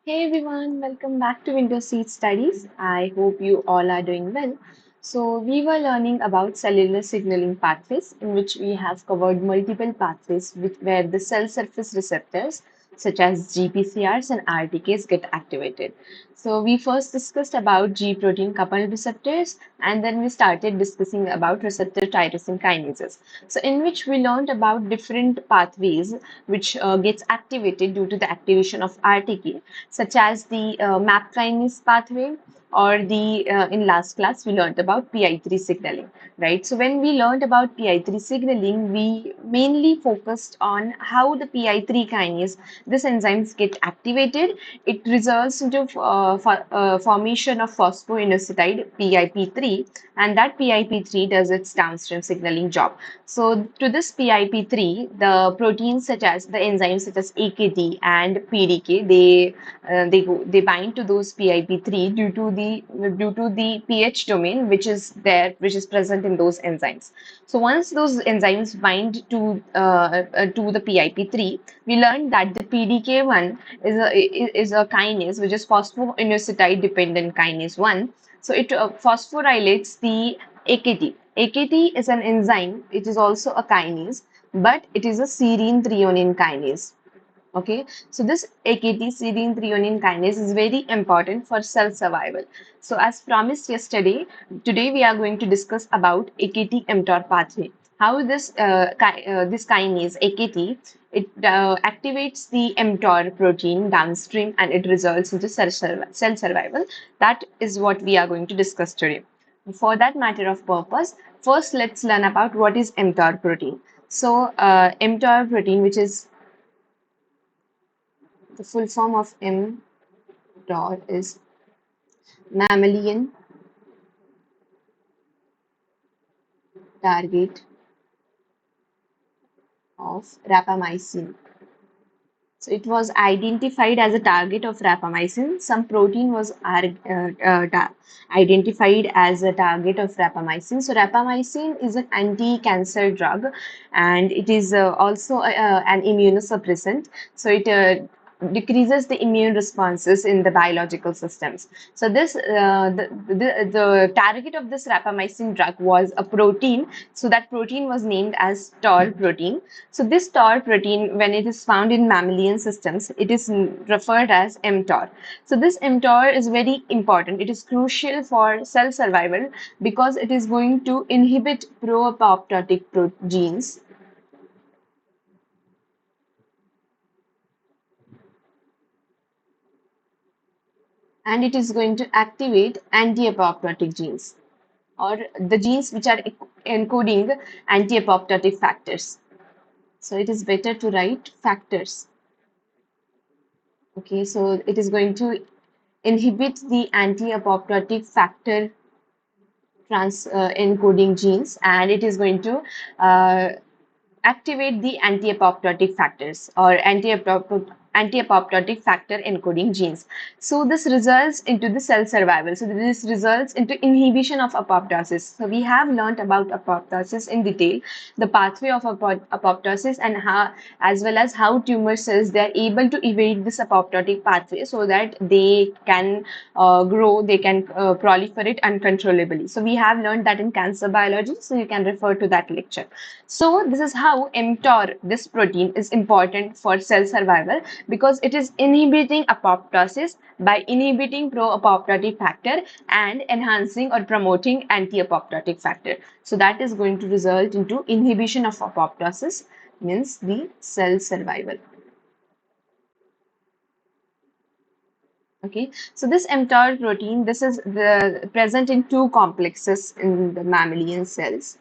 Hey everyone, welcome back to Windows Seed Studies. I hope you all are doing well. So, we were learning about cellular signaling pathways, in which we have covered multiple pathways where the cell surface receptors, such as GPCRs and RTKs, get activated. So, we first discussed about G protein coupled receptors, and then we started discussing about receptor tyrosine kinases. So, in which we learned about different pathways which gets activated due to the activation of RTK, such as the MAP kinase pathway, or the in last class we learned about PI3 signaling, right? So when we learned about PI3 signaling, we mainly focused on how the PI3 kinase, this enzymes get activated. It results into formation of phosphoinositide PIP3, and that PIP3 does its downstream signaling job. So to this PIP3, the proteins such as the enzymes such as AKT and PDK, they bind to those PIP3 due to the pH domain which is present in those enzymes. So once those enzymes bind to the PIP3, we learned that the PDK1 is a kinase which is phosphoinositide dependent kinase 1. So it phosphorylates the AKT. AKT is an enzyme. It is also a kinase, but it is a serine threonine kinase. Okay, so this AKT serine threonine kinase is very important for cell survival. So as promised yesterday, today we are going to discuss about AKT mTOR pathway. How this kinase AKT, it activates the mTOR protein downstream, and it results into cell survival. That is what we are going to discuss today. For that matter of purpose, first let's learn about what is mTOR protein. So mTOR protein, which is the full form of mTOR, is mammalian target of rapamycin. So it was identified as a target of rapamycin. Some protein was identified as a target of rapamycin. So rapamycin is an anti-cancer drug, and it is also an immunosuppressant. So it decreases the immune responses in the biological systems. So the target of this rapamycin drug was a protein. So that protein was named as TOR protein. So this TOR protein, when it is found in mammalian systems, it is referred as mTOR. So this mTOR is very important. It is crucial for cell survival because it is going to inhibit pro-apoptotic genes. And it is going to activate anti-apoptotic genes, or the genes which are encoding anti-apoptotic factors. So it is better to write factors. Okay, so it is going to inhibit the anti-apoptotic factor encoding genes, and it is going to activate the anti-apoptotic factors, or anti-apoptotic factor encoding genes. So this results into the cell survival. So this results into inhibition of apoptosis. So we have learned about apoptosis in detail, the pathway of apoptosis, and how, as well as how tumor cells, they are able to evade this apoptotic pathway so that they can grow, they can proliferate uncontrollably. So we have learned that in cancer biology, so you can refer to that lecture. So this is how mTOR, this protein, is important for cell survival, because it is inhibiting apoptosis by inhibiting pro-apoptotic factor and enhancing or promoting anti-apoptotic factor. So that is going to result into inhibition of apoptosis, means the cell survival. Okay, so this mTOR protein, this is present in two complexes in the mammalian cells.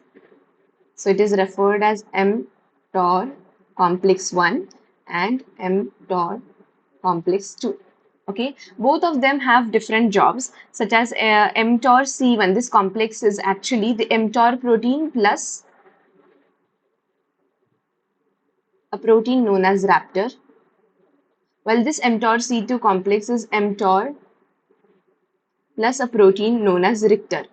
So it is referred as mTOR complex 1 and mTOR complex 2. Okay, both of them have different jobs, such as mTOR C1. This complex is actually the mTOR protein plus a protein known as raptor. Well, this mTOR C2 complex is mTOR plus a protein known as Richter.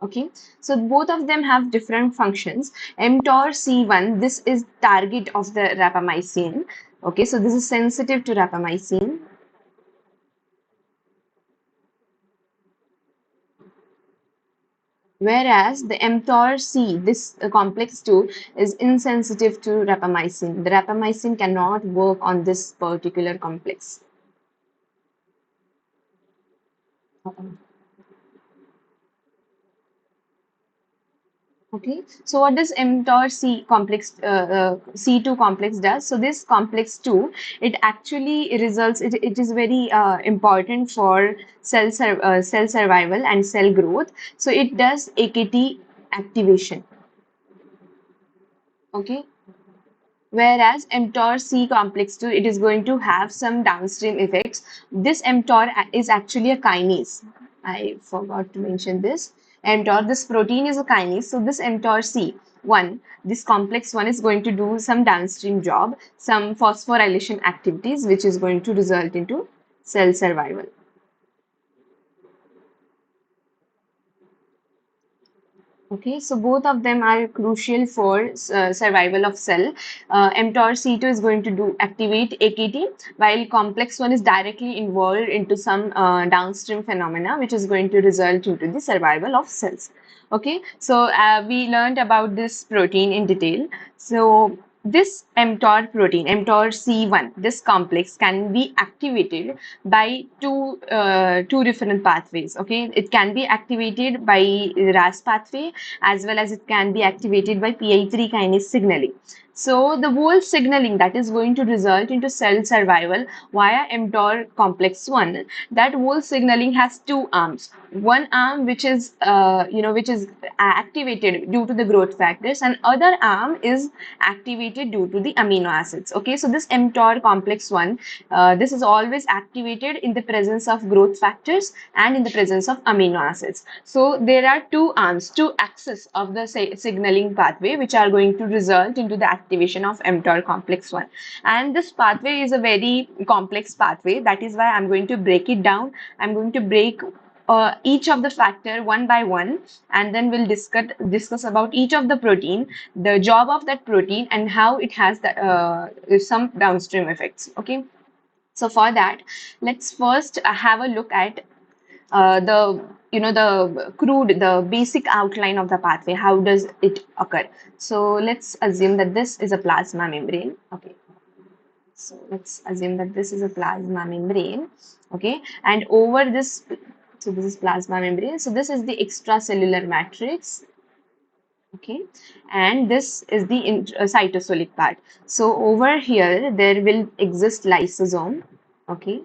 Okay, so both of them have different functions. mTOR C1, this is target of the rapamycin. Okay, so this is sensitive to rapamycin. Whereas the mTOR-C, this complex 2, is insensitive to rapamycin. The rapamycin cannot work on this particular complex. Okay, so what does mTOR C complex C2 complex does? So this complex 2, it actually results. It is very important for cell survival and cell growth. So it does AKT activation. Okay, whereas mTOR C complex 2, it is going to have some downstream effects. This mTOR is actually a kinase. I forgot to mention this. mTOR, this protein is a kinase. So this mTOR C1, this complex 1 is going to do some downstream job, some phosphorylation activities, which is going to result into cell survival. Okay, so both of them are crucial for survival of cell. mTOR C2 is going to do activate AKT, while complex 1 is directly involved into some downstream phenomena, which is going to result into the survival of cells. Okay, so we learned about this protein in detail. So this mTOR protein, mTOR C1, this complex can be activated by two different pathways. Okay, it can be activated by RAS pathway as well as it can be activated by PI3 kinase signaling. So the whole signaling that is going to result into cell survival via mTOR complex 1, that whole signaling has two arms. One arm which is which is activated due to the growth factors, and other arm is activated due to the amino acids. Okay, so this mTOR complex 1, this is always activated in the presence of growth factors and in the presence of amino acids. So there are two arms, two axes of the signaling pathway which are going to result into the activation of mTOR complex 1. And this pathway is a very complex pathway. That is why I'm going to break it down. I'm going to break each of the factor one by one, and then we'll discuss about each of the protein, the job of that protein, and how it has some downstream effects. Okay, so for that, let's first have a look at the basic outline of the pathway. How does it occur? So let's assume that this is a plasma membrane. Okay, so let's assume that this is a plasma membrane. Okay, and over this, so this is plasma membrane. So this is the extracellular matrix. Okay, and this is the cytosolic part. So over here there will exist lysosome. Okay,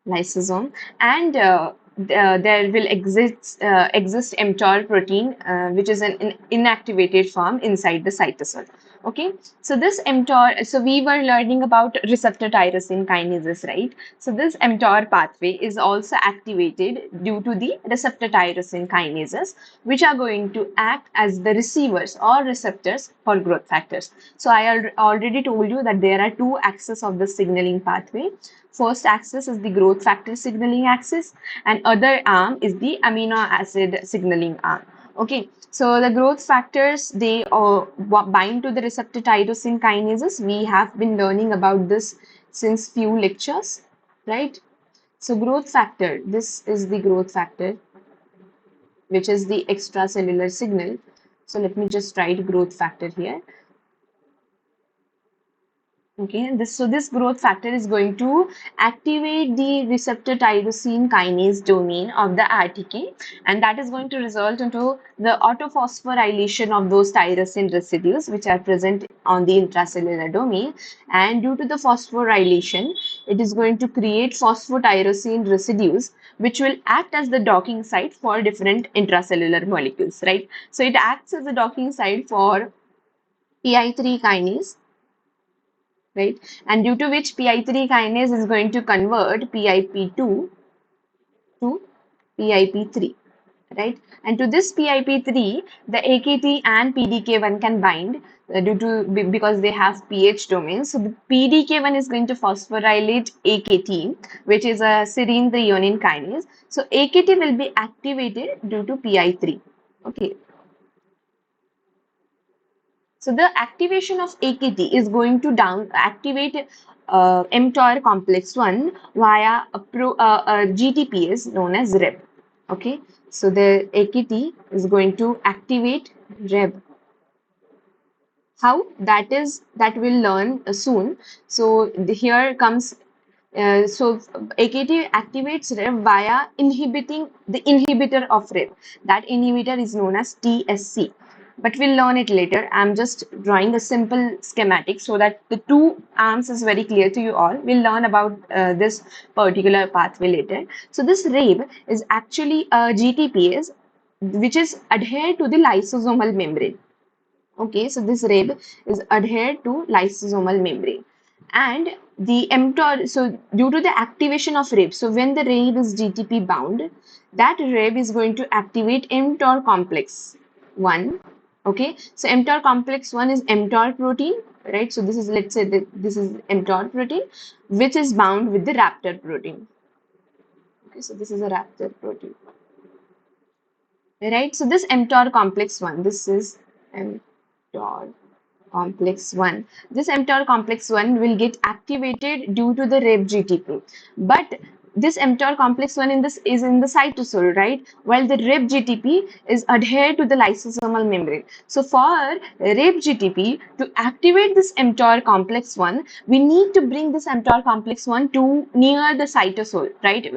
lysosome, and there will exist mTOR protein, which is an inactivated form inside the cytosol. Okay, so this mTOR, so we were learning about receptor tyrosine kinases, right? So this mTOR pathway is also activated due to the receptor tyrosine kinases, which are going to act as the receivers or receptors for growth factors. So I already told you that there are two axes of the signaling pathway. First axis is the growth factor signaling axis, and other arm is the amino acid signaling arm. Okay, so the growth factors, they bind to the receptor tyrosine kinases. We have been learning about this since few lectures, right? So growth factor, this is the growth factor, which is the extracellular signal. So let me just write growth factor here. Okay, this growth factor is going to activate the receptor tyrosine kinase domain of the RTK, and that is going to result into the autophosphorylation of those tyrosine residues which are present on the intracellular domain. And due to the phosphorylation, it is going to create phosphotyrosine residues which will act as the docking site for different intracellular molecules, right? So it acts as a docking site for PI3 kinase, right? And due to which PI3 kinase is going to convert PIP2 to PIP3, right? And to this PIP3, the AKT and PDK1 can bind because they have pH domains. So the PDK1 is going to phosphorylate AKT, which is a serine threonine kinase. So AKT will be activated due to PI3. Okay, so the activation of AKT is going to activate mTOR complex 1 via a GTPase known as Rheb. Okay, so the AKT is going to activate Rheb. How? That we'll learn soon. So here comes so AKT activates Rheb via inhibiting the inhibitor of Rheb. That inhibitor is known as TSC. But we'll learn it later. I'm just drawing a simple schematic so that the two arms is very clear to you all. We'll learn about this particular pathway later. So this Rheb is actually a GTPase which is adhered to the lysosomal membrane. Okay, so this Rheb is adhered to lysosomal membrane. And the mTOR, so due to the activation of Rheb, so when the Rheb is GTP bound, that Rheb is going to activate mTOR complex 1. Okay, so mTOR complex 1 is mTOR protein, right? So this is, let's say that this is mTOR protein, which is bound with the raptor protein. Okay, so this is a raptor protein, right? So this mTOR complex 1, this is mTOR complex 1. This mTOR complex 1 will get activated due to the Rheb-GTP. But this mTOR complex 1 is in the cytosol, right? While the Rheb-GTP is adhered to the lysosomal membrane. So for Rheb-GTP to activate this mTOR complex 1, we need to bring this mTOR complex 1 to near the cytosol, right?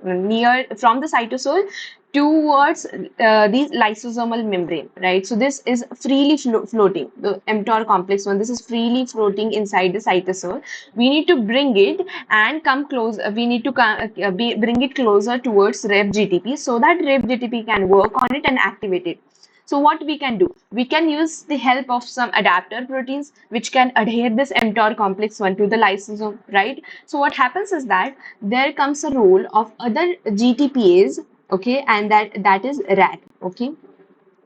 Near from the cytosol towards the lysosomal membrane, right? So this is freely floating, the mTOR complex 1, this is freely floating inside the cytosol. We need to bring it and come close, we need to bring it closer towards Rheb-GTP so that Rheb-GTP can work on it and activate it. So what we can do? We can use the help of some adapter proteins which can adhere this mTOR complex 1 to the lysosome, right? So what happens is that there comes a role of other GTPase, okay, and that is Rag, okay.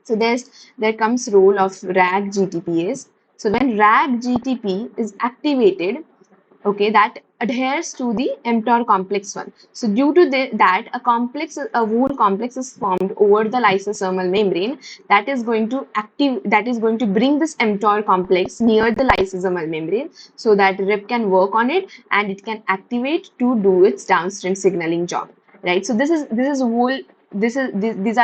So there comes role of Rag-GTPase. So when Rag-GTP is activated, okay, that adheres to the mTOR complex 1. So due to that, a whole complex is formed over the lysosomal membrane that is going to bring this mTOR complex near the lysosomal membrane so that Rheb can work on it and it can activate to do its downstream signaling job, right? So these are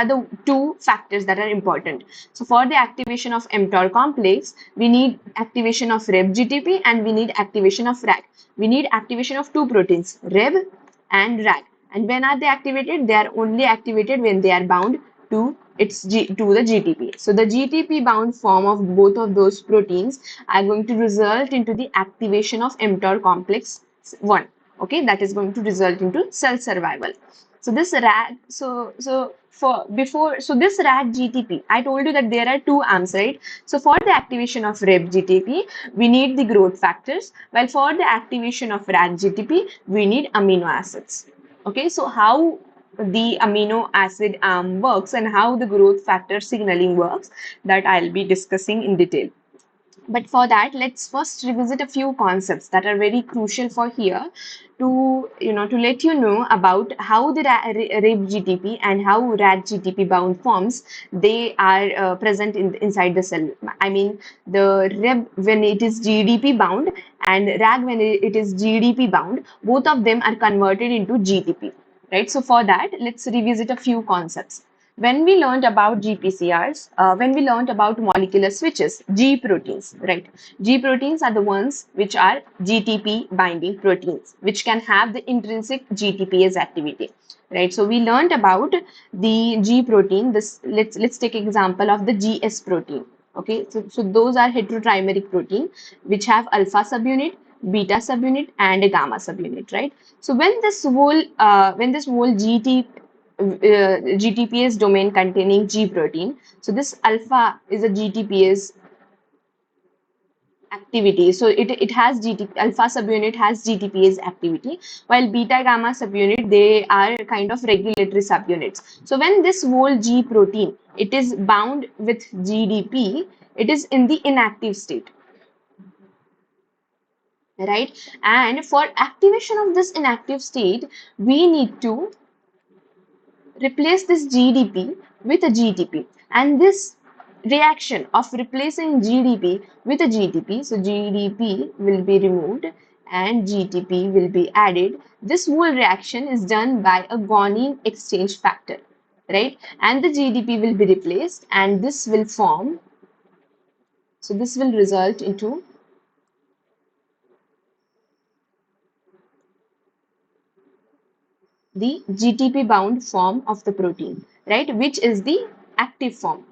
the two factors that are important. So for the activation of mTOR complex, we need activation of Rheb-GTP and we need activation of Rag. We need activation of two proteins, Rheb and Rag. And when are they activated? They are only activated when they are bound to the GTP. So the GTP bound form of both of those proteins are going to result into the activation of mTOR complex 1. Okay, that is going to result into cell survival. So this Rag, this Rag-GTP, I told you that there are two arms, right? So for the activation of Rheb-GTP, we need the growth factors, while for the activation of Rag-GTP, we need amino acids. Okay, so how the amino acid arm works and how the growth factor signaling works, that I'll be discussing in detail. But for that, let's first revisit a few concepts that are very crucial for here to let you know about how the Rheb-GTP and how Rag-GTP bound forms they are present inside the cell. I mean, the Rheb when it is GDP bound and Rag when it is GDP bound, both of them are converted into GTP, right? So for that, let's revisit a few concepts. When we learned about GPCRs, when we learned about molecular switches, G proteins, right? G proteins are the ones which are GTP binding proteins, which can have the intrinsic GTPase activity, right? So we learned about the G protein. Let's take example of the GS protein. Okay, so those are heterotrimeric protein which have alpha subunit, beta subunit, and a gamma subunit, right? So when this whole GTPase domain containing G protein. So this alpha is a GTPase activity. So it has alpha subunit has GTPase activity, while beta gamma subunit, they are kind of regulatory subunits. So when this whole G protein, it is bound with GDP, it is in the inactive state, right? And for activation of this inactive state, we need to replace this GDP with a GTP, and this reaction of replacing GDP with a GTP, so GDP will be removed and GTP will be added. This whole reaction is done by a guanine exchange factor, right? And the GDP will be replaced and this will form, so this will result into the GTP bound form of the protein, right? Which is the active form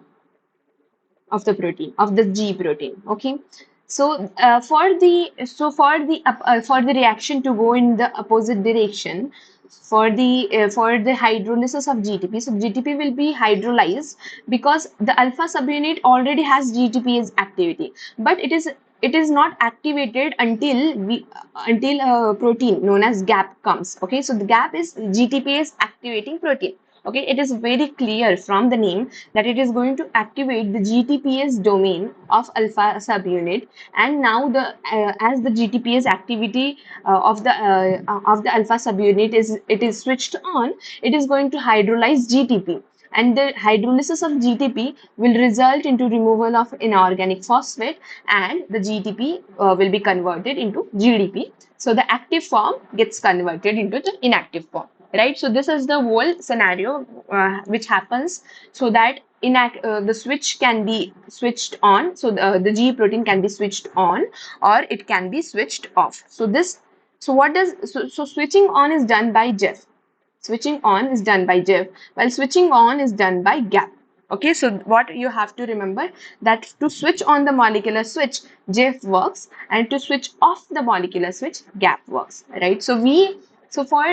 of the protein, of the G protein. Okay. So for the reaction to go in the opposite direction, for the hydrolysis of GTP, so GTP will be hydrolyzed because the alpha subunit already has GTPase activity, but it is not activated until a protein known as GAP comes. Okay, so the GAP is GTPase activating protein. Okay, it is very clear from the name that it is going to activate the GTPase domain of alpha subunit, and now the as the GTPase activity of the alpha subunit is switched on, it is going to hydrolyze GTP, and the hydrolysis of GTP will result into removal of inorganic phosphate, and the GTP will be converted into GDP. So the active form gets converted into the inactive form, right? So this is the whole scenario which happens, so that the switch can be switched on, so the G protein can be switched on or it can be switched off. So this, so what does, so switching on is done by Jeff. Switching on is done by Jeff, while switching on is done by gap. Okay, so what you have to remember, that to switch on the molecular switch, Jeff works, and to switch off the molecular switch, gap works, right? So so for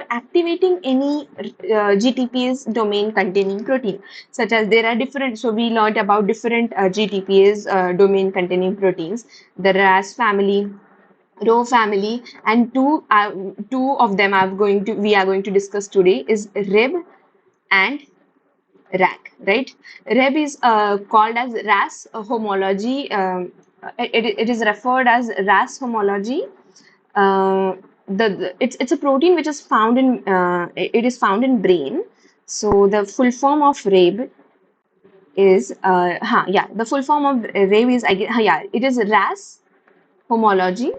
activating any GTPase domain containing protein, such as there are different, so we learned about different GTPase domain containing proteins, the RAS family, Rho family, and two of them we are going to discuss today is Reb and Rag, right? Reb is called as RAS homology. It is referred as RAS homology. It's a protein which is found in it is found in brain. So the full form of Reb is the full form of Reb is, I guess, it is RAS homology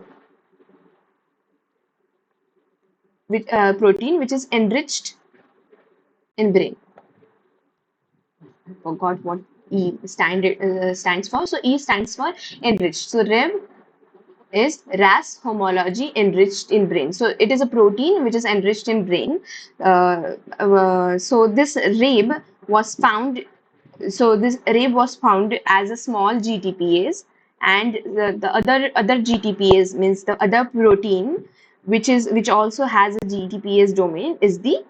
with protein which is enriched in brain. I forgot what stands for. So E stands for enriched. So Reb is RAS homology enriched in brain. So it is a protein which is enriched in brain. So this Reb was found. So this Reb was found as a small GTPase, and the other GTPase, means the other protein which also has a GTPase domain, is the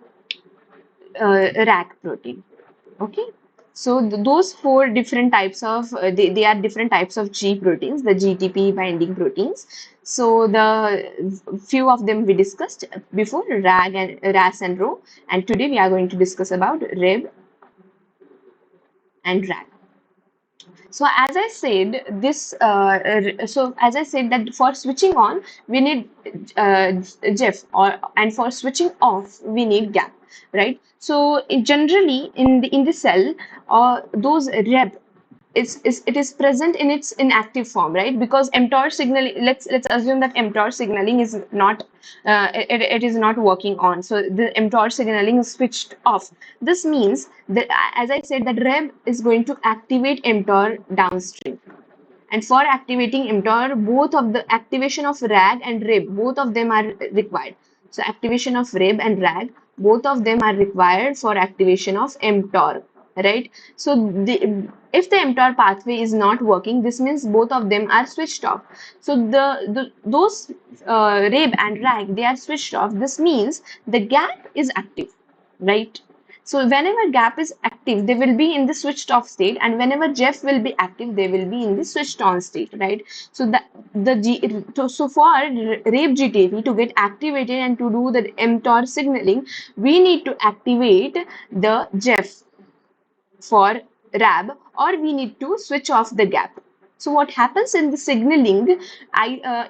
Rag protein. Okay, so those four different types of they are different types of G proteins, the GTP binding proteins. So the few of them we discussed before, Rag and RAS and Rho, and today we are going to discuss about Reb and Rag. So as I said, that for switching on we need Jeff, and for switching off we need gap, right? So generally in the cell, those Reb, it is present in its inactive form, right? Because mTOR signaling, let's assume that mTOR signaling is not it is not working on, so the mTOR signaling is switched off. This means that, as I said, that Reb is going to activate mTOR downstream, and for activating mTOR, both of the activation of Rag and Reb, both of them are required. So activation of Reb and Rag, both of them are required for activation of mTOR, right? So if the mTOR pathway is not working, this means both of them are switched off. So those Reb and Rag, they are switched off. This means the gap is active, right? So whenever gap is active, they will be in the switched off state, and whenever Jeff will be active, they will be in the switched on state, right? So so for Rheb-GTP to get activated and to do the mTOR signaling, we need to activate the Jeff for RAB, or we need to switch off the gap. So what happens in the signaling,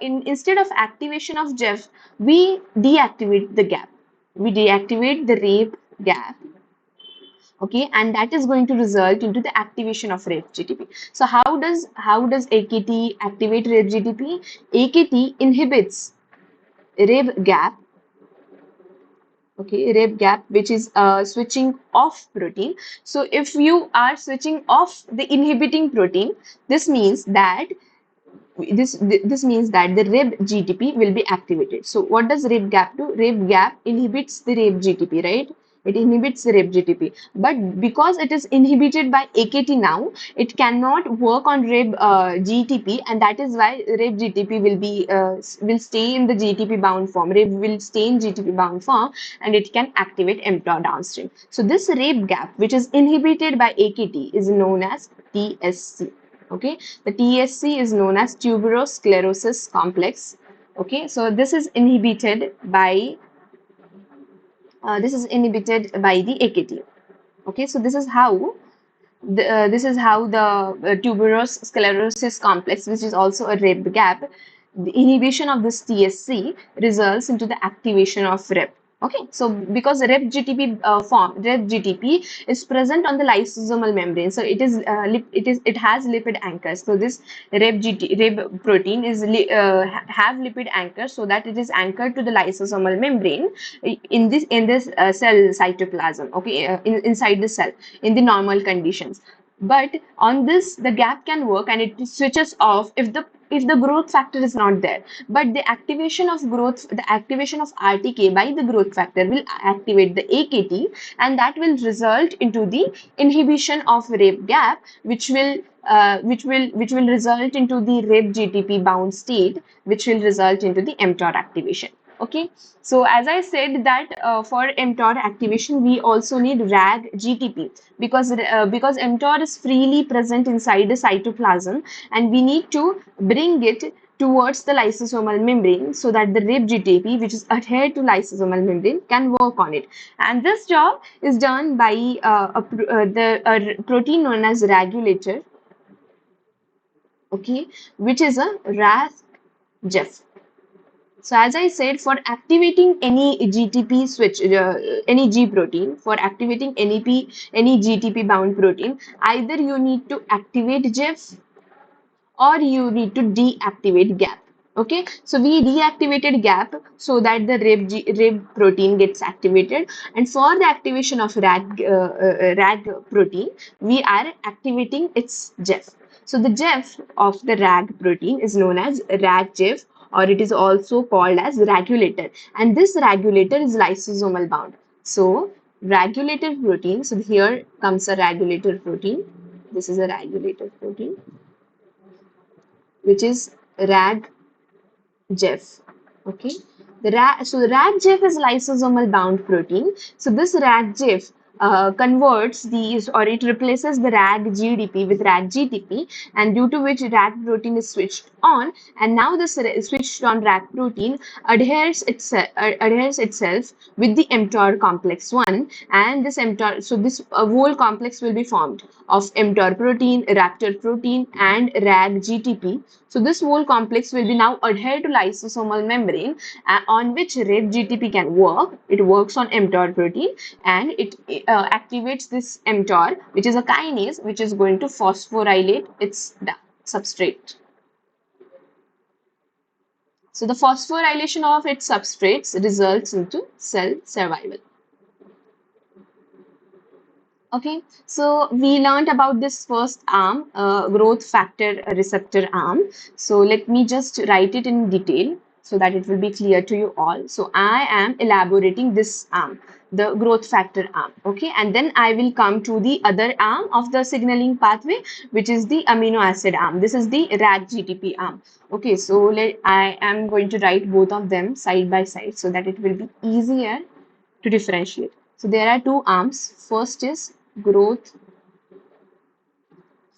instead of activation of Jeff, we deactivate the gap. We deactivate the Rheb gap, Okay, and that is going to result into the activation of Rheb-GTP. So how does AKT activate Rheb-GTP? AKT inhibits Rheb gap, okay, Rheb gap, which is switching off protein. So if you are switching off the inhibiting protein, this means that this means that the Rheb-GTP will be activated. So what does Rheb gap do? Rheb gap inhibits the Rheb-GTP, right? It inhibits the Rheb-GTP. But because it is inhibited by AKT now, it cannot work on Rheb-GTP, and that is why Rheb-GTP will stay in the GTP bound form. Rheb will stay in GTP bound form, and it can activate mTOR downstream. So this Rheb gap, which is inhibited by AKT, is known as TSC. Okay, the TSC is known as tuberous sclerosis complex. Okay, so this is inhibited by the AKT. Okay, so this is how the tuberous sclerosis complex, which is also a Rheb gap, the inhibition of this TSC results into the activation of Rheb. Okay, so because Rheb-GTP is present on the lysosomal membrane, so it has lipid anchors. So this Rheb protein have lipid anchors, so that it is anchored to the lysosomal membrane in this cell cytoplasm. Okay, inside the cell in the normal conditions. But on this, the gap can work and it switches off if the growth factor is not there. But the activation of RTK by the growth factor will activate the AKT, and that will result into the inhibition of Rheb gap, which will result into the Rheb-GTP bound state, which will result into the mTOR activation. Okay, so as I said that for mTOR activation, we also need Rag-GTP, because mTOR is freely present inside the cytoplasm, and we need to bring it towards the lysosomal membrane so that the Rheb-GTP, which is adhered to lysosomal membrane, can work on it. And this job is done by a protein known as regulator, okay, which is a Rag-GTP. So as I said, for activating any GTP switch, any G protein, for activating any GTP bound protein, either you need to activate GIF or you need to deactivate gap. Okay, so we deactivated gap so that the Rheb protein gets activated, and for the activation of Rag protein, we are activating its GEF. So the GEF of the Rag protein is known as Rag-GEF, or it is also called as regulator, and this regulator is lysosomal bound. So regulator protein, so here comes a regulator protein. This is a regulator protein, which is Rag Jeff. Okay. So the Rag-GTP is lysosomal bound protein. So this Rag-GTP converts these, or it replaces the Rag-GTP with Rag-GTP, and due to which Rag protein is switched on, and now this switched on Rag protein adheres itself with the mTOR complex 1, and this mTOR, so this whole complex will be formed of mTOR protein, raptor protein, and Rag-GTP. So this whole complex will be now adhered to lysosomal membrane, on which Rheb-GTP can work. It works on mTOR protein, and it activates this mTOR, which is a kinase, which is going to phosphorylate its substrate. So the phosphorylation of its substrates results into cell survival. Okay, so we learned about this first arm, growth factor receptor arm. So let me just write it in detail so that it will be clear to you all. So I am elaborating this arm, the growth factor arm. Okay, and then I will come to the other arm of the signaling pathway, which is the amino acid arm. This is the Rag-GTP arm. Okay, so I am going to write both of them side by side so that it will be easier to differentiate. So there are two arms. First is growth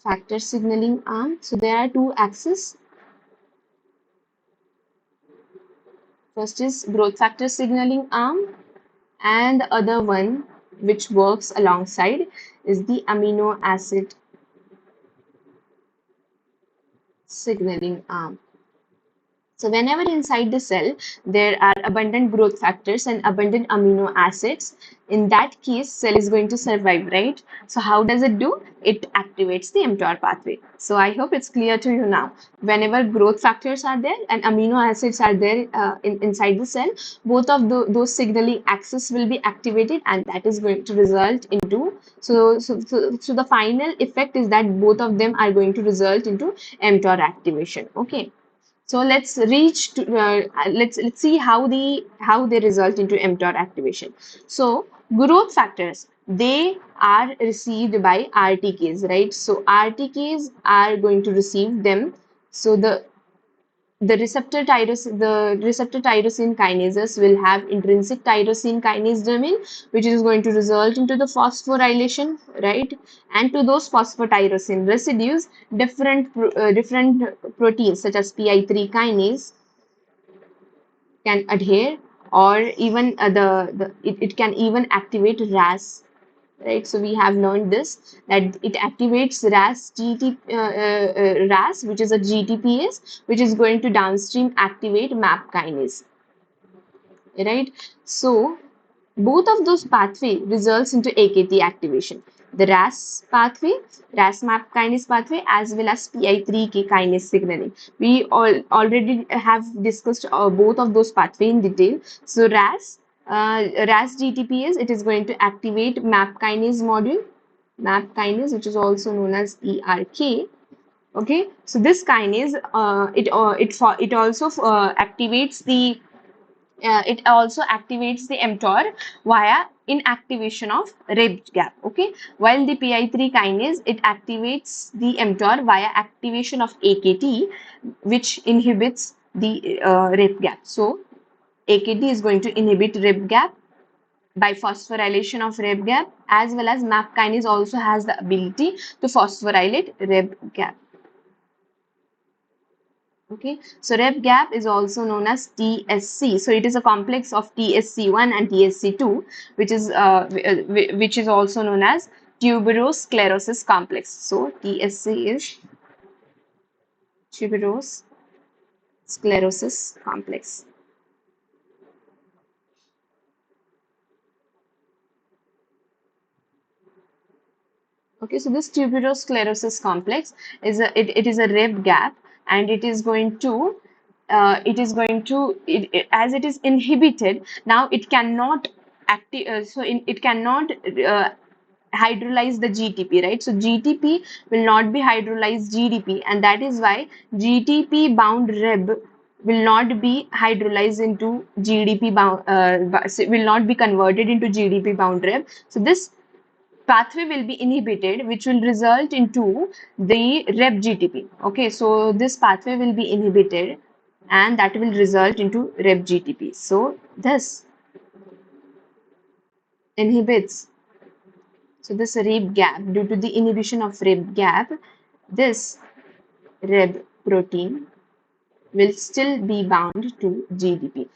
factor signaling arm. So there are two axes. First is growth factor signaling arm, and the other one which works alongside is the amino acid signaling arm. So whenever inside the cell there are abundant growth factors and abundant amino acids, in that case cell is going to survive, right? So how does it do? It activates the mTOR pathway. So I hope it's clear to you now. Whenever growth factors are there and amino acids are there inside the cell, both of those signaling axes will be activated, and that is going to result into, so the final effect is that both of them are going to result into mTOR activation. Okay. So let's see how they result into mTOR activation. So growth factors, they are received by RTKs, right? So RTKs are going to receive them. So the receptor tyrosine kinases will have intrinsic tyrosine kinase domain, which is going to result into the phosphorylation, right? And to those phosphotyrosine residues, different proteins such as pi3 kinase can adhere, or even it can even activate RAS, right? So we have learned this, that it activates RAS, which is a GTPase, which is going to downstream activate MAP kinase, right? So both of those pathway results into AKT activation. The RAS pathway, RAS MAP kinase pathway, as well as PI3K kinase signaling. We already have discussed both of those pathway in detail. So RAS GTPase, it is going to activate MAP kinase module, MAP kinase, which is also known as ERK. Okay, so this kinase, it also activates the it also activates the mTOR via inactivation of Rheb-GTP. Okay, while the PI3 kinase, it activates the mTOR via activation of AKT, which inhibits the Rheb-GTP. So AKT is going to inhibit Rheb-GTP by phosphorylation of Rheb-GTP, as well as MAP kinase also has the ability to phosphorylate Rheb-GTP. Okay, so Rheb-GTP is also known as TSC. So it is a complex of TSC1 and TSC2, which is also known as tuberous sclerosis complex. So TSC is tuberous sclerosis complex. Okay, so this tuberous sclerosis complex is it is a Rheb-GTP, and it is going to as it is inhibited now, it cannot it cannot hydrolyze the GTP, right? So GTP will not be hydrolyzed GDP, and that is why GTP bound Rheb will not be hydrolyzed into GDP bound will not be converted into GDP bound Rheb. So this pathway will be inhibited, which will result into the Rheb-GTP. Okay, so this pathway will be inhibited, and that will result into Rheb-GTP. So this inhibits. So this Rheb-GTP, due to the inhibition of Rheb-GTP, this Rheb protein will still be bound to GTP,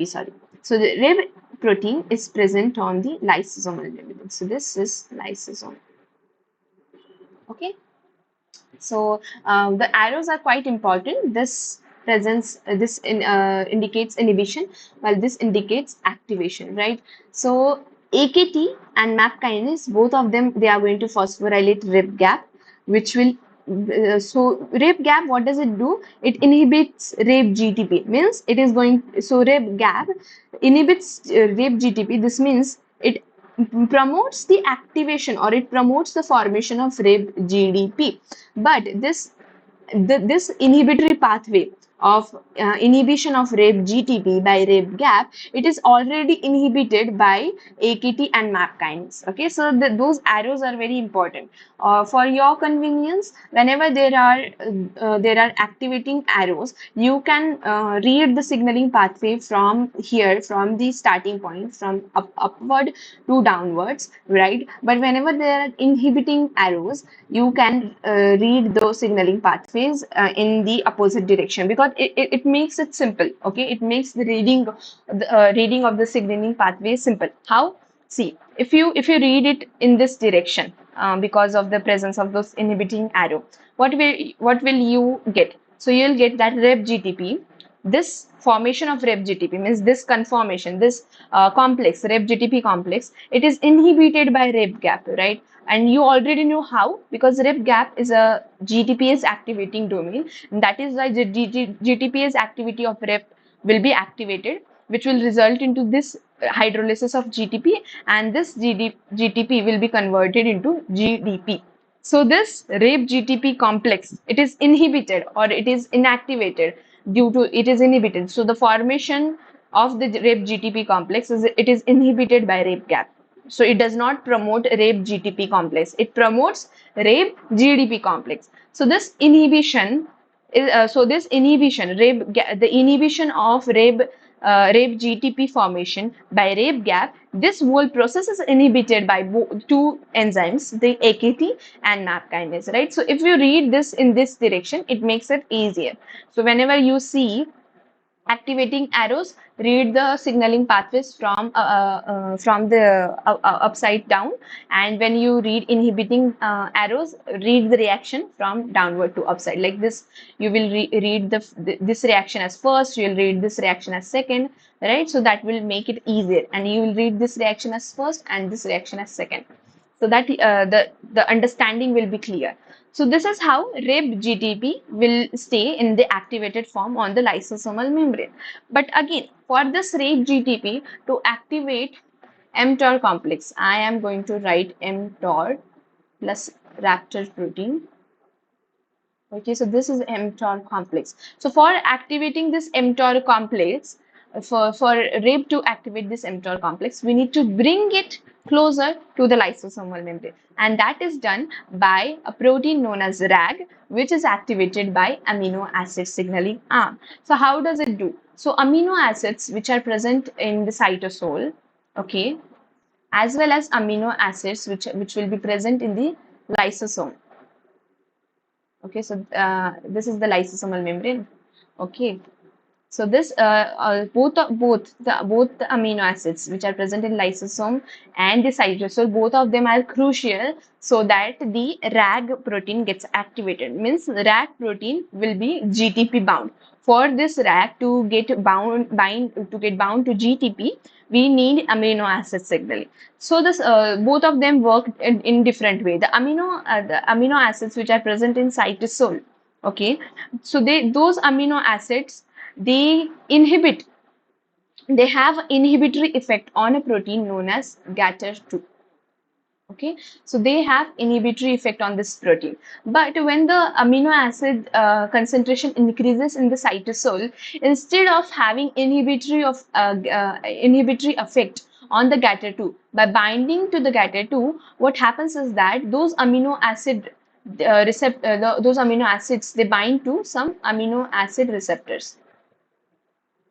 sorry. So the Rheb protein is present on the lysosomal membrane. So this is lysosome. Okay. So the arrows are quite important. This indicates inhibition, while this indicates activation, right? So AKT and MAP kinase, both of them, they are going to phosphorylate Rheb-GTP, which will so Rheb-GTP, what does it do? It inhibits Rheb-GTP. Means it is going, so Rheb-GTP inhibits Rheb-GTP. This means it promotes the activation, or it promotes the formation of Rheb-GDP. But this inhibitory pathway of inhibition of Rheb-GTP by Rheb-GTP, it is already inhibited by AKT and MAP kinase. Okay, so those arrows are very important. For your convenience, whenever there are activating arrows, you can read the signaling pathway from here, from the starting point, from upward to downwards, right? But whenever there are inhibiting arrows, you can read those signaling pathways in the opposite direction, because it makes it simple. Okay, it makes the reading of the signaling pathway simple. How? See, if you read it in this direction, because of the presence of those inhibiting arrow, what will you get? So you'll get that Rheb-GTP this formation of Rheb-GTP means this conformation, this complex, Rheb-GTP complex, it is inhibited by Rheb gap, right? And you already know how, because Rheb gap is a GTPase activating domain. And that is why the GTPase activity of Rheb will be activated, which will result into this hydrolysis of GTP, and this GTP will be converted into GDP. So this Rheb-GTP complex, it is inhibited or it is inactivated due to it is inhibited. So the formation of the Rheb-GTP complex is it is inhibited by Rheb gap. So it does not promote Rheb-GTP complex. It promotes Rheb-GDP complex. So this inhibition this inhibition, the inhibition of Rheb-GTP formation by Rheb gap, this whole process is inhibited by two enzymes, the AKT and MAP kinase, right? So if you read this in this direction, it makes it easier. So whenever you see activating arrows, read the signaling pathways from the upside down, and when you read inhibiting arrows, read the reaction from downward to upside. Like this, you will read this reaction as first, you will read this reaction as second, right? So that will make it easier, and you will read this reaction as first and this reaction as second, so that the understanding will be clear. So this is how Rheb-GTP will stay in the activated form on the lysosomal membrane. But again, for this Rheb-GTP to activate mTOR complex, I am going to write mTOR plus raptor protein. Okay, so this is mTOR complex. So for activating this mTOR complex, for Rheb to activate this mTOR complex, we need to bring it closer to the lysosomal membrane. And that is done by a protein known as Rag, which is activated by amino acid signaling arm. So how does it do? So amino acids which are present in the cytosol, okay, as well as amino acids which will be present in the lysosome. Okay, so this is the lysosomal membrane. Okay, so this both the amino acids which are present in lysosome and the cytosol, both of them are crucial so that the Rag protein gets activated. Means Rag protein will be GTP bound. For this Rag to get bound to GTP, we need amino acid signaling. So this both of them work in different way. The amino acids which are present in cytosol, okay, so those amino acids, they inhibit, they have inhibitory effect on a protein known as GATR2. Okay, so they have inhibitory effect on this protein. But when the amino acid concentration increases in the cytosol, instead of having inhibitory effect on the GATR2, by binding to the GATR2, what happens is that those amino acid those amino acids, they bind to some amino acid receptors.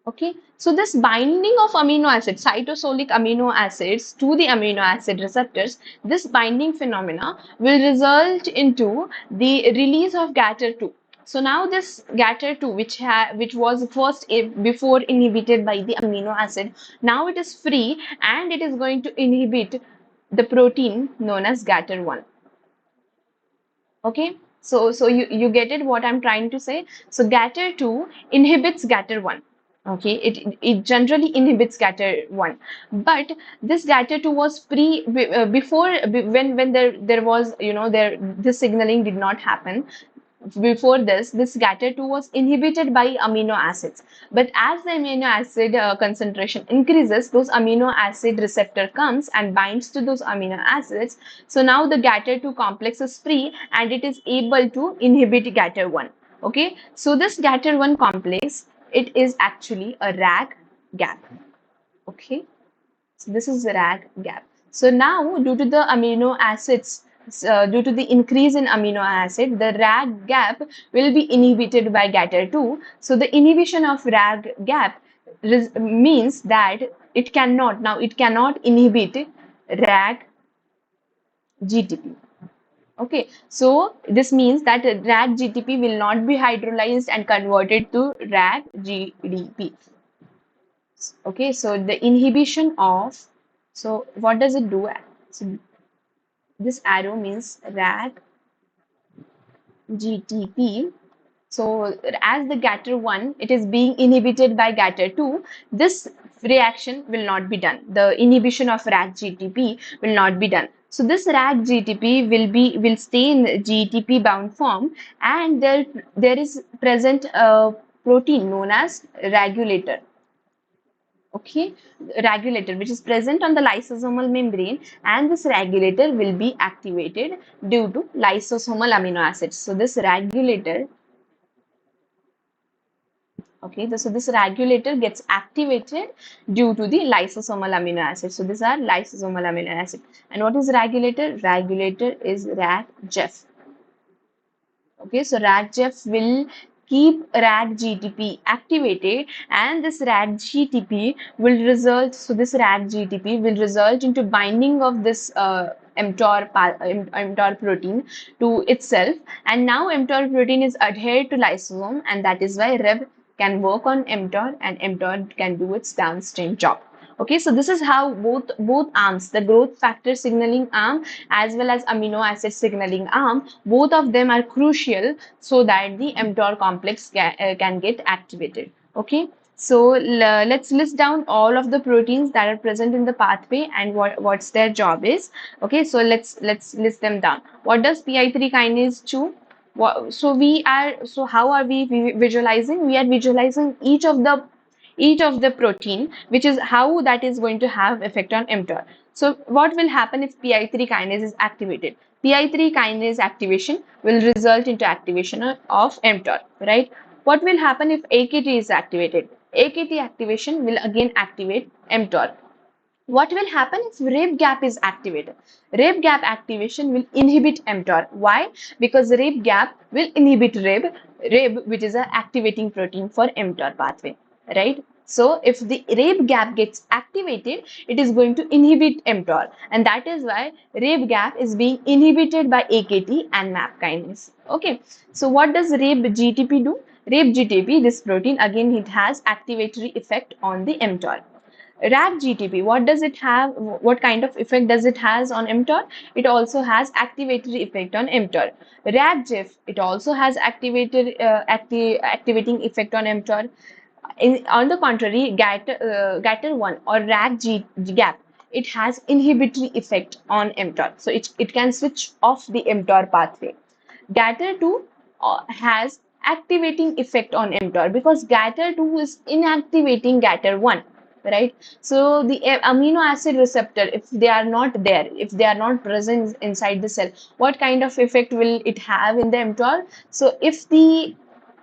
Okay, so this binding of amino acids, cytosolic amino acids to the amino acid receptors, this binding phenomena will result into the release of GATR2. So now this GATR2, which was first before inhibited by the amino acid, now it is free and it is going to inhibit the protein known as GATR1. Okay, so you get it what I'm trying to say. So GATR2 inhibits GATR1. Okay, it generally inhibits GATR1, but this GATR2 was before, when there was, this signaling did not happen. Before this GATR2 was inhibited by amino acids, but as the amino acid concentration increases, those amino acid receptor comes and binds to those amino acids. So now the GATR2 complex is free and it is able to inhibit GATR1. Okay, so this GATR1 complex, it is actually a Rag gap. Okay, so this is the Rag gap. So now, due to the amino acids, due to the increase in amino acid, the Rag gap will be inhibited by GATR2. So the inhibition of Rag gap means that it cannot inhibit Rag GTP. Okay, so this means that Rag-GTP will not be hydrolyzed and converted to Rag-GDP. Okay, so the inhibition of, so what does it do? So this arrow means Rag-GTP So as the GATR1, it is being inhibited by GATR2, this reaction will not be done. The inhibition of Rag-GTP will not be done. So this Rag-GTP will stay in GTP bound form, and there is present a protein known as regulator. Okay, regulator which is present on the lysosomal membrane, and this regulator will be activated due to lysosomal amino acids. So this regulator, okay, so this regulator gets activated due to the lysosomal amino acid. So these are lysosomal amino acid. And what is regulator? Regulator is Rag-GTP. Okay, so Rag-GTP will keep Rag-GTP activated, and this Rag-GTP will result, so this Rag-GTP will result into binding of this mTOR protein to itself, and now mTOR protein is adhered to lysosome, and that is why Rheb can work on mTOR, and mTOR can do its downstream job. Okay, so this is how both arms, the growth factor signaling arm as well as amino acid signaling arm, both of them are crucial so that the mTOR complex can get activated. Okay, so let's list down all of the proteins that are present in the pathway and what's their job is. Okay, so let's list them down. What does PI3 kinase do? So how are we visualizing? We are visualizing each of the protein, which is how that is going to have effect on mTOR. So what will happen if PI3 kinase is activated? PI3 kinase activation will result into activation of mTOR, right? What will happen if AKT is activated? AKT activation will again activate mTOR. What will happen if Rheb-GAP is activated? Rheb-GAP activation will inhibit mTOR. Why? Because Rheb-GAP will inhibit Rheb, which is an activating protein for mTOR pathway, right? So if the Rheb-GAP gets activated, it is going to inhibit mTOR, and that is why Rheb-GAP is being inhibited by AKT and MAP kinase. Okay, so what does Rheb-GTP do? Rheb-GTP, this protein, again it has activatory effect on the mTOR. Rag-GTP, what does it have? What kind of effect does it has on mTOR? It also has activatory effect on mTOR. Rag-GIF, it also has activating effect on mTOR. On the contrary, GATR1 or Rag-GAP, it has inhibitory effect on mTOR. So it can switch off the mTOR pathway. GATR2 has activating effect on mTOR because GATR2 is inactivating GATR1, right? So the amino acid receptor, if they are not there, if they are not present inside the cell, what kind of effect will it have in the mTOR? So if the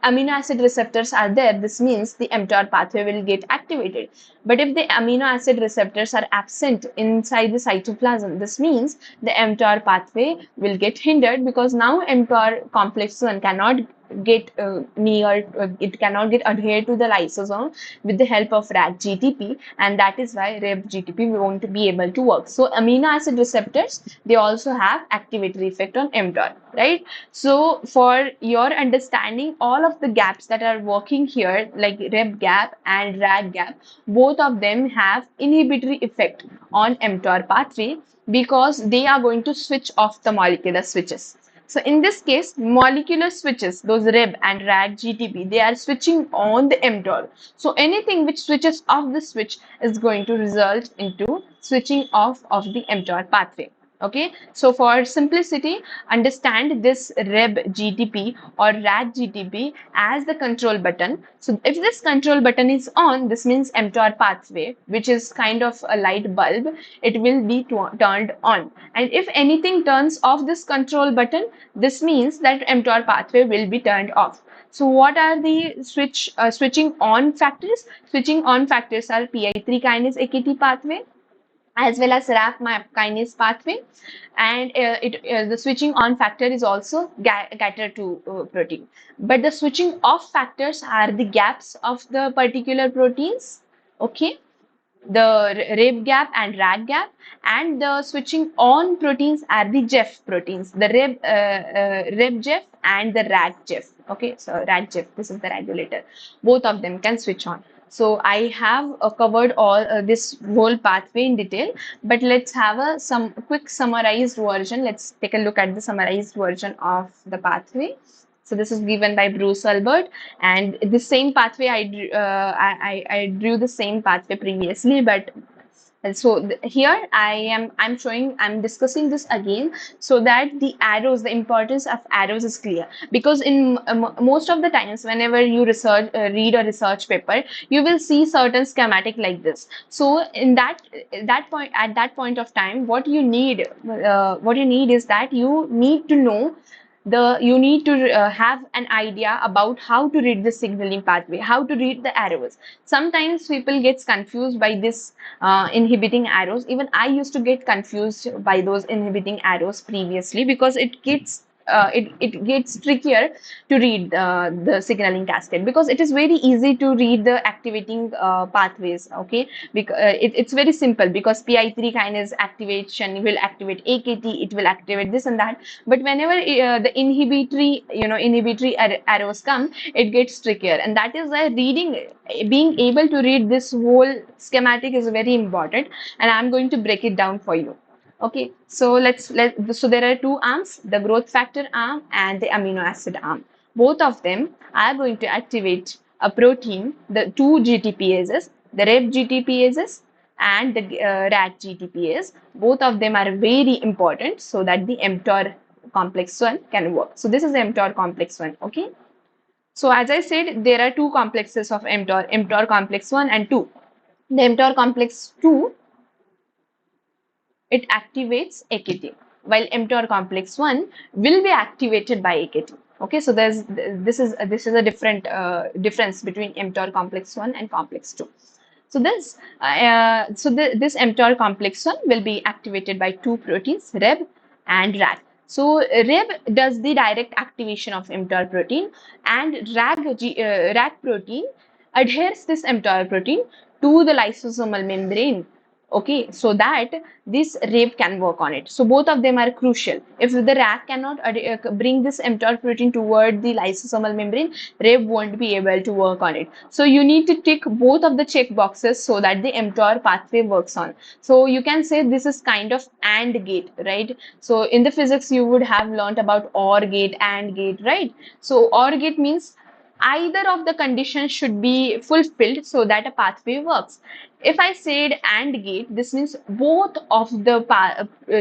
amino acid receptors are there, this means the mTOR pathway will get activated. But if the amino acid receptors are absent inside the cytoplasm, this means the mTOR pathway will get hindered, because now mTOR complex 1 cannot get it cannot get adhered to the lysosome with the help of Rag-GTP, and that is why Rheb-GTP won't be able to work. So amino acid receptors, they also have activatory effect on mTOR, right? So for your understanding, all of the gaps that are working here, like Rheb-GAP and Rag-GAP, both of them have inhibitory effect on mTOR pathway because they are going to switch off the molecular switches. So in this case, molecular switches, those Rheb and Rag-GTP, they are switching on the mTOR. So anything which switches off the switch is going to result into switching off of the mTOR pathway. Okay, so for simplicity, understand this Rheb-GTP or Rag-GTP as the control button. So if this control button is on, this means mTOR pathway, which is kind of a light bulb, it will be turned on. And if anything turns off this control button, this means that mTOR pathway will be turned off. So what are the switching on factors? Switching on factors are PI3 kinase AKT pathway, as well as RAF-MAP kinase pathway, and the switching on factor is also GATR2 protein. But the switching off factors are the gaps of the particular proteins, okay, the Rheb-GAP and Rag-GAP, and the switching on proteins are the GEF proteins, the Rheb-GEF and the Rag-GEF. Okay, so Rag-GEF, this is the regulator. Both of them can switch on. So I have covered all this whole pathway in detail, but let's have some quick summarized version. Let's take a look at the summarized version of the pathway. So this is given by Bruce Albert, and the same pathway I drew the same pathway previously, but here I'm discussing this again so that the importance of arrows is clear, because in most of the times whenever you read a research paper, you will see certain schematic like this. So in that point of time, what you need is that you need to know you need to have an idea about how to read the signaling pathway, how to read the arrows. Sometimes people gets confused by this inhibiting arrows. Even I used to get confused by those inhibiting arrows previously, because it gets trickier to read the signaling cascade, because it is very easy to read the activating pathways. Okay, because it's very simple, because pi3 kinase activation will activate AKT, it will activate this and that. But whenever the inhibitory arrows come, it gets trickier, and that is why being able to read this whole schematic is very important, and I'm going to break it down for you. Okay, so so there are two arms, the growth factor arm and the amino acid arm. Both of them are going to activate a protein, the two GTPases, the Rheb-GTPases and the Rag-GTPase. Both of them are very important so that the mTOR complex 1 can work. So this is mTOR complex 1. Okay. So as I said, there are two complexes of mTOR, mTOR complex 1 and 2. The mTOR complex 2, it activates AKT, while mTOR complex 1 will be activated by AKT. Okay, so this is a different difference between mTOR complex 1 and complex 2. So this mTOR complex 1 will be activated by two proteins, Rheb and Rag. So Rheb does the direct activation of mTOR protein, and Rag protein adheres this mTOR protein to the lysosomal membrane. Okay, so that this Rheb can work on it. So both of them are crucial. If the Rag cannot bring this mTOR protein toward the lysosomal membrane, Rheb won't be able to work on it. So you need to tick both of the check boxes so that the mTOR pathway works on. So you can say this is kind of AND gate, right? So in the physics you would have learned about OR gate, AND gate, right? So OR gate means either of the conditions should be fulfilled so that a pathway works. If I said AND gate, this means both of the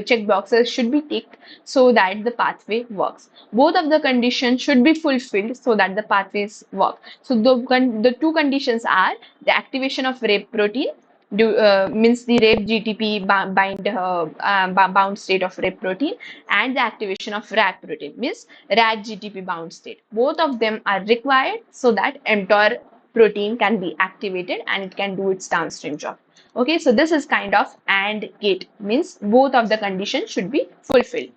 check boxes should be ticked so that the pathway works. Both of the conditions should be fulfilled so that the pathways work. So the two conditions are the activation of Rheb protein, means the Rheb-GTP bound state of Rheb protein, and the activation of Rag protein, means Rag-GTP bound state. Both of them are required so that mTOR protein can be activated and it can do its downstream job. Okay, so this is kind of AND gate, means both of the conditions should be fulfilled.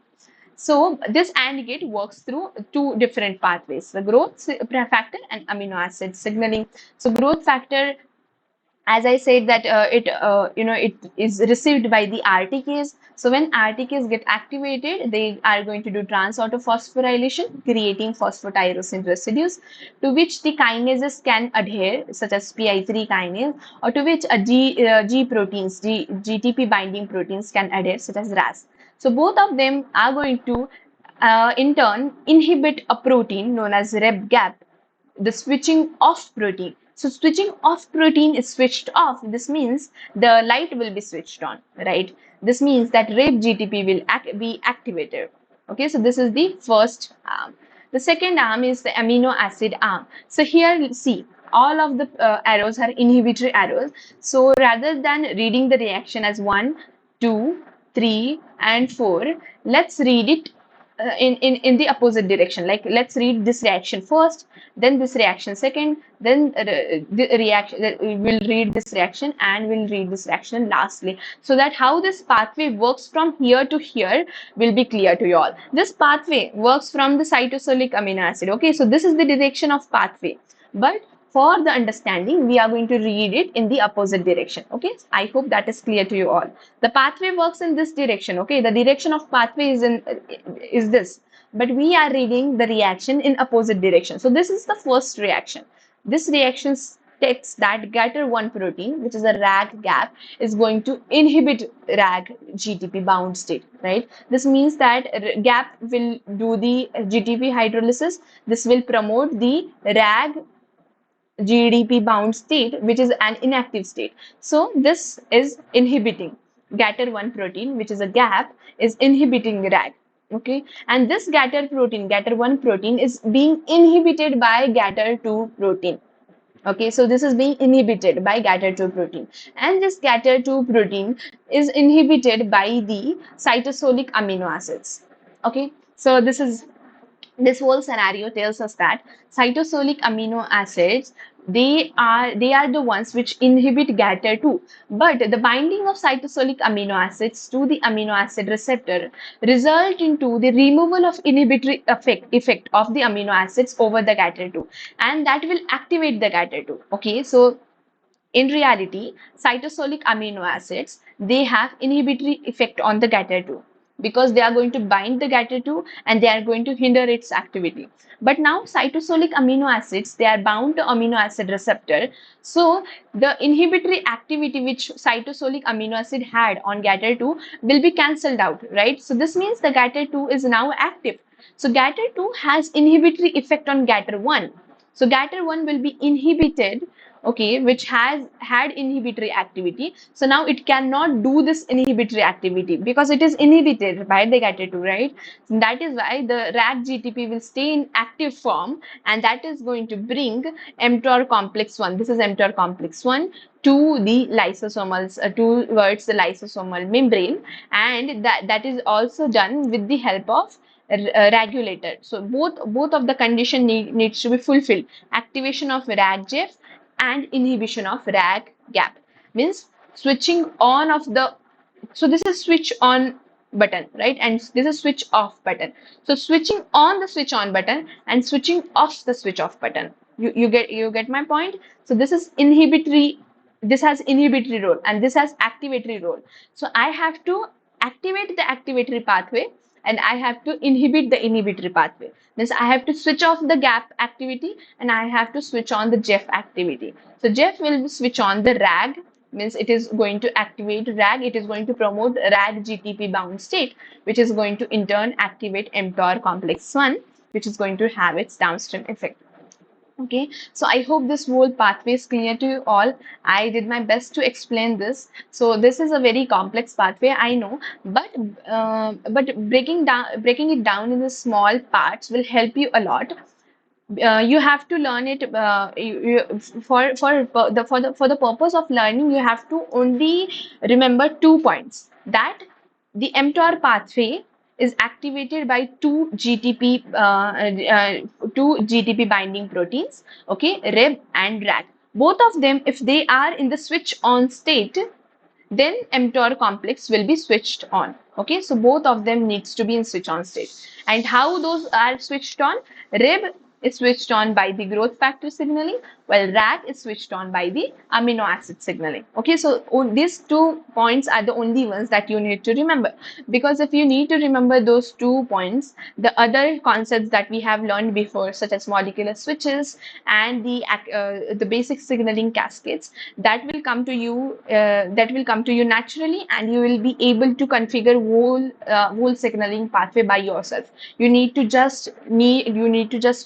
So this AND gate works through two different pathways, the growth factor and amino acid signaling. So growth factor, as I said, that it is received by the RTKs. So when RTKs get activated, they are going to do trans-autophosphorylation, creating phosphotyrosine residues, to which the kinases can adhere, such as PI3 kinase, or to which G proteins, GTP binding proteins can adhere, such as RAS. So both of them are going to, in turn, inhibit a protein known as Rheb-GAP, the switching off protein. So switching off protein is switched off. This means the light will be switched on, right? This means that Rheb-GTP will be activated. Okay, so this is the first arm. The second arm is the amino acid arm. So here, see, all of the arrows are inhibitory arrows. So rather than reading the reaction as 1, 2, 3, and 4, let's read it in the opposite direction. Like, let's read this reaction first, then this reaction second, then the reaction, we'll read this reaction, and we'll read this reaction lastly, so that how this pathway works from here to here will be clear to you all. This pathway works from the cytosolic amino acid. Okay, so this is the direction of pathway, but for the understanding, we are going to read it in the opposite direction. Okay, I hope that is clear to you all. The pathway works in this direction. Okay, the direction of pathway is this, but we are reading the reaction in opposite direction. So this is the first reaction. This reaction detects that GATR1 protein, which is a RAG gap, is going to inhibit Rag-GTP bound state, right? This means that gap will do the GTP hydrolysis. This will promote the Rag-GTP bound state, which is an inactive state. So this is inhibiting GATR1 protein, which is a gap, is inhibiting RAG. Okay, and this GATR1 protein is being inhibited by GATR2 protein. Okay, so this is being inhibited by GATR2 protein, and this GATR2 protein is inhibited by the cytosolic amino acids. Okay, so this whole scenario tells us that cytosolic amino acids, they are the ones which inhibit GATR2, but the binding of cytosolic amino acids to the amino acid receptor result into the removal of inhibitory effect of the amino acids over the GATR2, and that will activate the GATR2. Okay, so in reality, cytosolic amino acids, they have inhibitory effect on the GATR2 because they are going to bind the GATR2 and they are going to hinder its activity. But now cytosolic amino acids, they are bound to amino acid receptor. So the inhibitory activity which cytosolic amino acid had on GATR2 will be cancelled out, right? So this means the GATR2 is now active. So GATR2 has inhibitory effect on GATR1. So GATR1 will be inhibited, okay, which has had inhibitory activity. So now it cannot do this inhibitory activity because it is inhibited by the GATR2, right? That is why the Rag-GTP will stay in active form, and that is going to bring mTOR complex 1. This is mTOR complex 1 to the lysosomals, towards the lysosomal membrane, and that is also done with the help of regulator. So both of the condition needs to be fulfilled: activation of RAG-GEF and inhibition of RAG gap. Means switching on of the, so this is switch on button, right? And this is switch off button. So switching on the switch on button and switching off the switch off button. You get my point? So this is inhibitory, this has inhibitory role and this has activatory role. So I have to activate the activatory pathway and I have to inhibit the inhibitory pathway. Means I have to switch off the gap activity and I have to switch on the GEF activity. So GEF will switch on the RAG, means it is going to activate RAG, it is going to promote Rag-GTP bound state, which is going to in turn activate mTOR complex 1, which is going to have its downstream effect. Okay, so I hope this whole pathway is clear to you all. I did my best to explain this. So this is a very complex pathway, I know, but breaking it down in the small parts will help you a lot. You have to learn it, for the purpose of learning. You have to only remember 2 points: that the mTOR pathway is activated by two GTP binding proteins, okay, Rheb and Rag. Both of them, if they are in the switch on state, then mTOR complex will be switched on. Okay, so both of them needs to be in switch on state. And how those are switched on? Rib is switched on by the growth factor signaling, while RAG is switched on by the amino acid signaling. Okay, so these 2 points are the only ones that you need to remember, because if you need to remember those 2 points, the other concepts that we have learned before, such as molecular switches and the basic signaling cascades, that will come to you naturally, and you will be able to configure whole signaling pathway by yourself. You need to just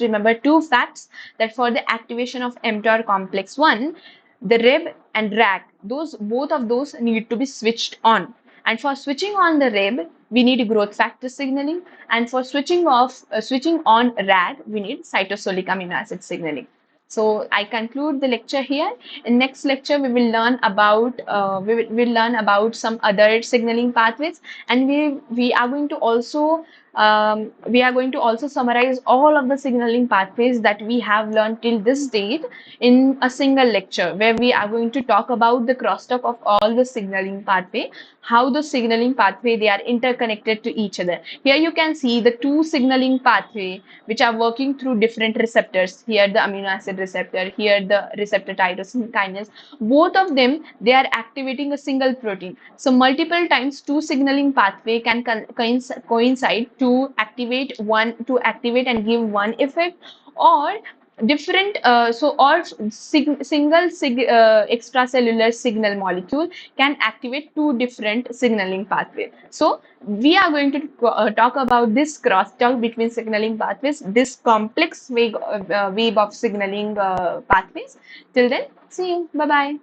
remember 2 facts: that for the activation of mTOR complex 1, the Rheb and Rag, both of those need to be switched on. And for switching on the Rheb, we need growth factor signaling, and for switching on Rag, we need cytosolic amino acid signaling. So I conclude the lecture here. In next lecture, we will learn about some other signaling pathways, and we are going to also summarize all of the signaling pathways that we have learned till this date in a single lecture, where we are going to talk about the crosstalk of all the signaling pathway, how the signaling pathway, they are interconnected to each other. Here you can see the two signaling pathway which are working through different receptors. Here the amino acid receptor, here the receptor tyrosine kinase. Both of them, they are activating a single protein. So multiple times two signaling pathway can coincide to activate and give one effect, or different extracellular signal molecule can activate two different signaling pathways. So we are going to talk about this crosstalk between signaling pathways, this complex wave of signaling pathways. Till then, see you. Bye bye.